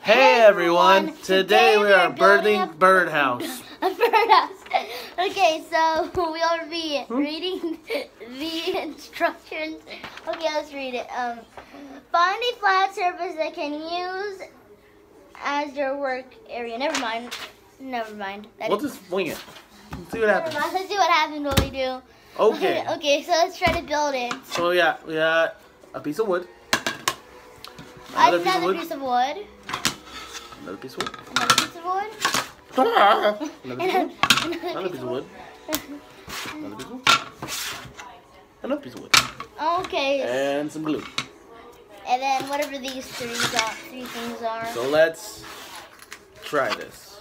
Hey everyone! Today we are building a birdhouse. A birdhouse. Okay, so we'll be reading the instructions. Okay, let's read it. Find a flat surface that can use as your work area. Never mind. We'll just wing it. Let's see what happens. Let's see what happens when we do. Okay. Okay, so let's try to build it. So yeah, we got a piece of wood. Another piece of wood. Another piece of wood. Another piece of wood. Another piece of wood. Another piece of wood. Another piece of wood. Okay. And some glue. And then whatever these three things are. So let's try this.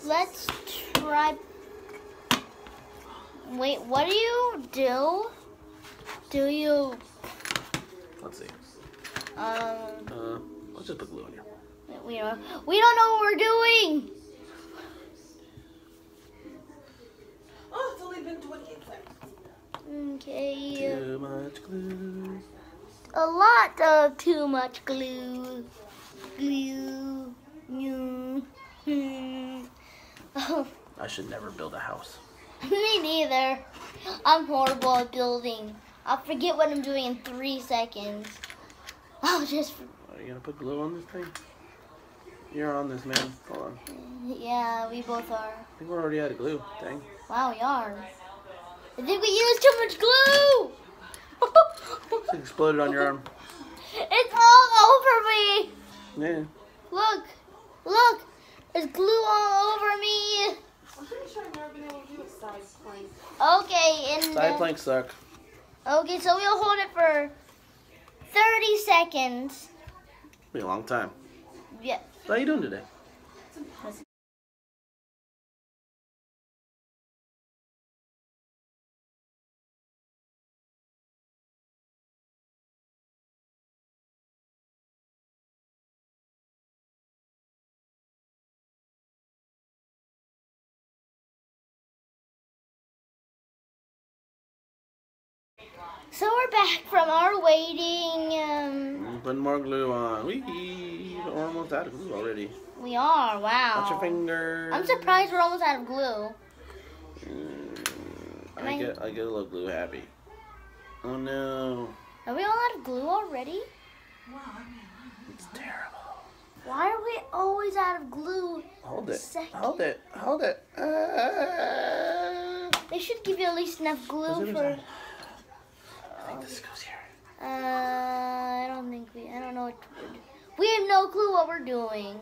Let's try. Wait, what do you do? Do you? Let's see. Let's just put glue in here. We don't know what we're doing. Oh, it's only been 28 seconds. Okay. Too much glue. A lot of too much glue. Glue. Oh. I should never build a house. Me neither. I'm horrible at building. I'll forget what I'm doing in 3 seconds. I'll just... Are you gonna put glue on this thing? You're on this, man. Hold on. Yeah, we both are. I think we're already out of glue. Dang. Wow, we are. I think we used too much glue! It exploded on your arm. It's all over me! Yeah. Look! There's glue all over me! I'm pretty sure I've never been able to do a side plank. Okay, and... Side planks suck. Okay, so we'll hold it for 30 seconds. Be a long time. Yeah. How are you doing today? So we're back from our waiting. Putting more glue on. We're almost out of glue already. We are, wow. Watch your fingers. I'm surprised we're almost out of glue. I get a little glue happy. Oh no. Are we all out of glue already? It's terrible. Why are we always out of glue? Hold it. Second. Hold it. Hold it. They should give you at least enough glue for... I think this goes here. I don't know what we're doing. We have no clue what we're doing.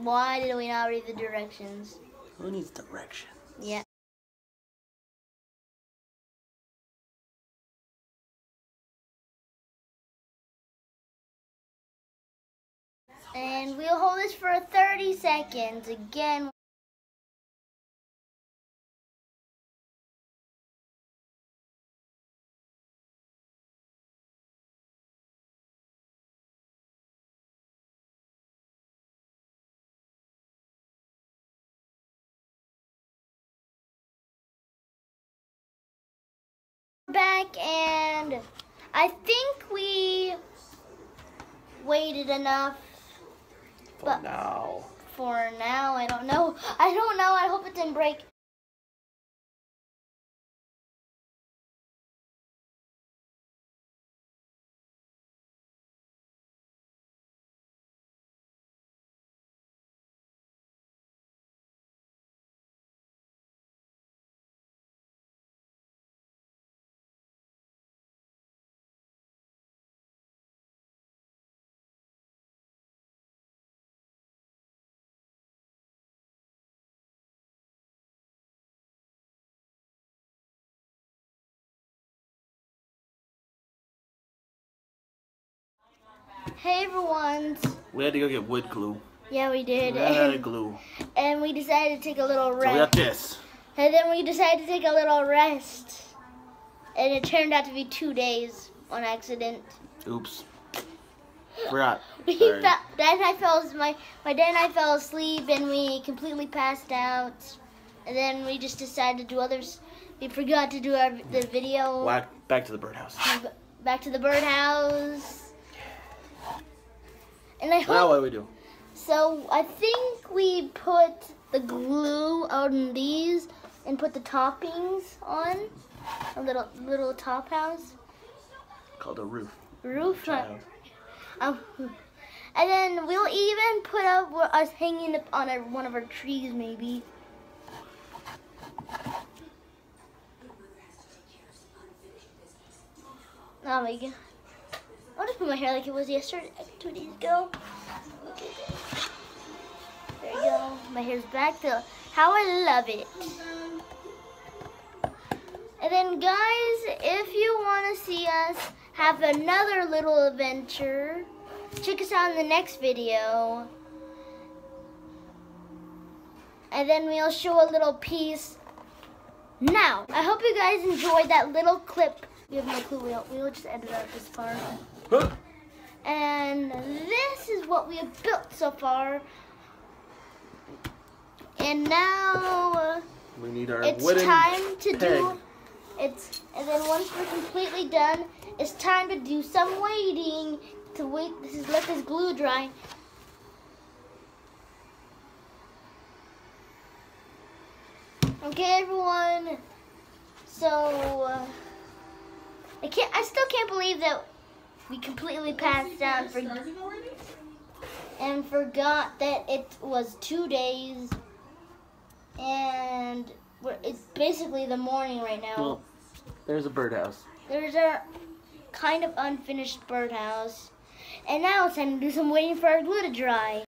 Why did we not read the directions? Who needs directions? Yeah. And we'll hold this for 30 seconds. Again. Back, and I think we waited enough. But now. For now, I don't know. I hope it didn't break. Hey everyone. We had to go get wood glue. Yeah, we did. We ran out of glue. And we decided to take a little rest. So we got this. And then we decided to take a little rest. And it turned out to be 2 days on accident. Oops. Forgot. My dad and I fell asleep and we completely passed out. And then we just decided to do others. We forgot to do the video. Back to the birdhouse. back to the birdhouse. And I hope. Now what do we do? So I think we put the glue on these and put the toppings on a little top house. Called a roof. Roof. Child. And then we'll even put up us hanging up on one of our trees, maybe. Oh my god. I'll just put my hair like it was yesterday, 2 days ago. Okay, there you go. My hair's back to how I love it. And then guys, if you want to see us have another little adventure, check us out in the next video. And then we'll show a little piece. Now, I hope you guys enjoyed that little clip. We have no clue. We'll just edit out this part. Huh? And this is what we have built so far. And now We need our it's wooden time to peg. do. And then once we're completely done, it's time to do some waiting to wait. Let this glue dry. Okay, everyone. So I still can't believe that we completely passed out and forgot that it was 2 days, and it's basically the morning right now. Well, there's a birdhouse. There's our kind of unfinished birdhouse, and now it's time to do some waiting for our glue to dry.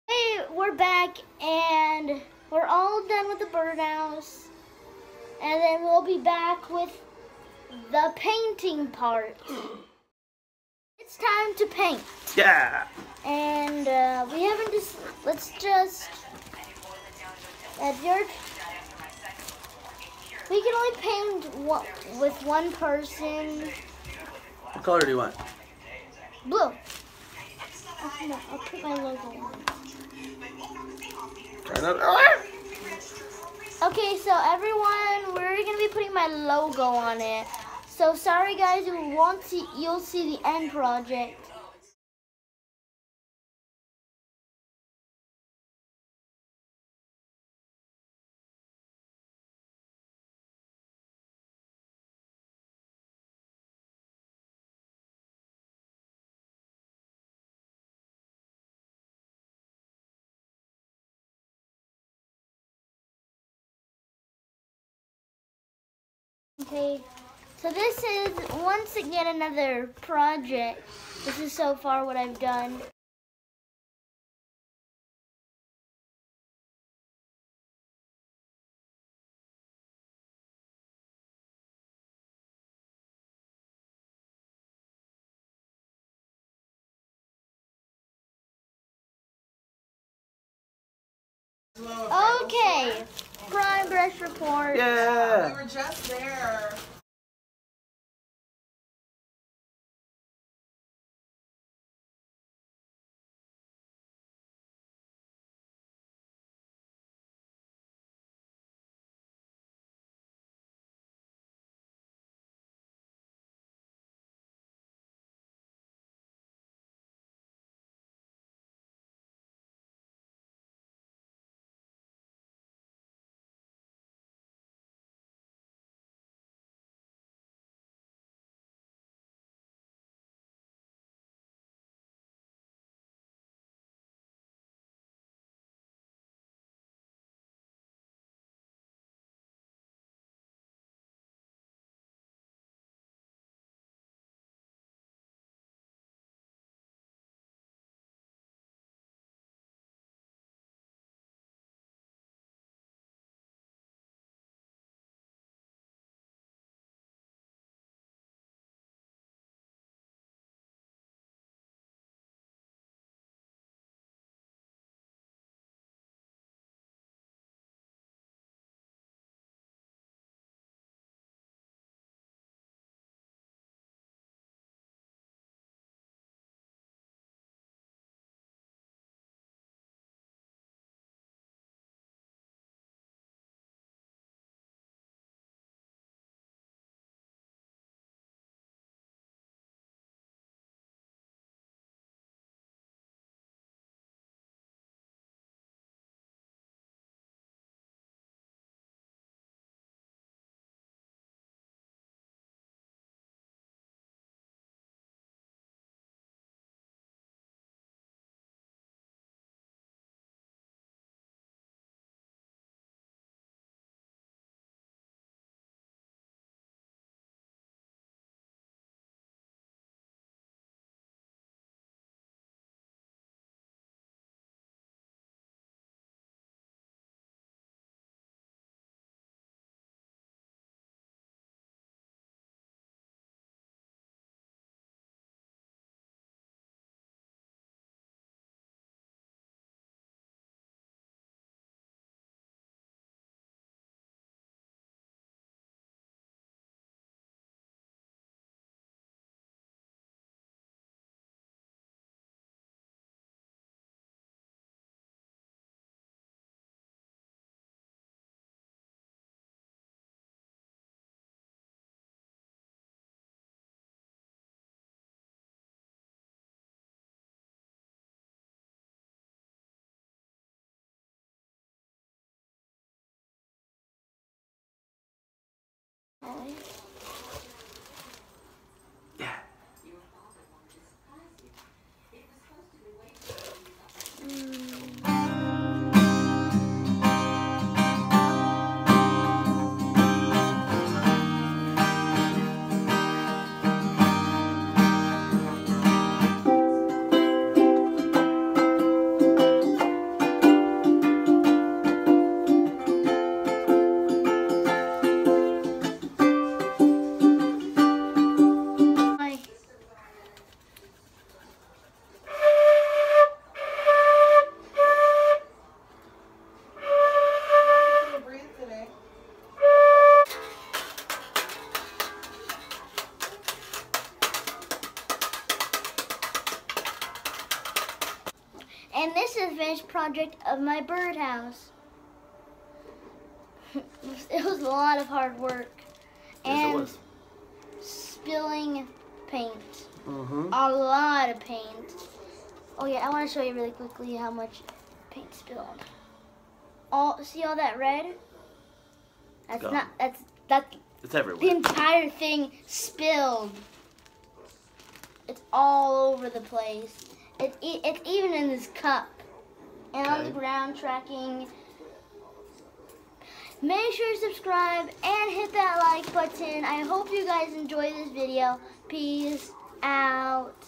Hey, we're back, and we're all done with the birdhouse, and then we'll be back with the painting part. It's time to paint. Yeah. And we haven't just, let's just, we can only paint with one person. What color do you want? Blue. Oh, no, I'll put my logo on. Try not. Ah! Okay, so everyone, we're gonna be putting my logo on it. So sorry guys, you'll see the end project. Okay, so this is once again another project. This is so far what I've done. Okay, prime brush report. Yeah. We were just there. Yeah. Gonna breathe today. And this is the finished project of my birdhouse. It was a lot of hard work. Yes, it And was. spilling paint. Mm-hmm. A lot of paint. Oh yeah, I want to show you really quickly how much paint spilled. See all that red? That's Gone. not, that's It's the everywhere. entire thing spilled. It's all over the place. It's even in this cup. And on the Okay. ground tracking. Make sure to subscribe and hit that like button. I hope you guys enjoy this video. Peace out.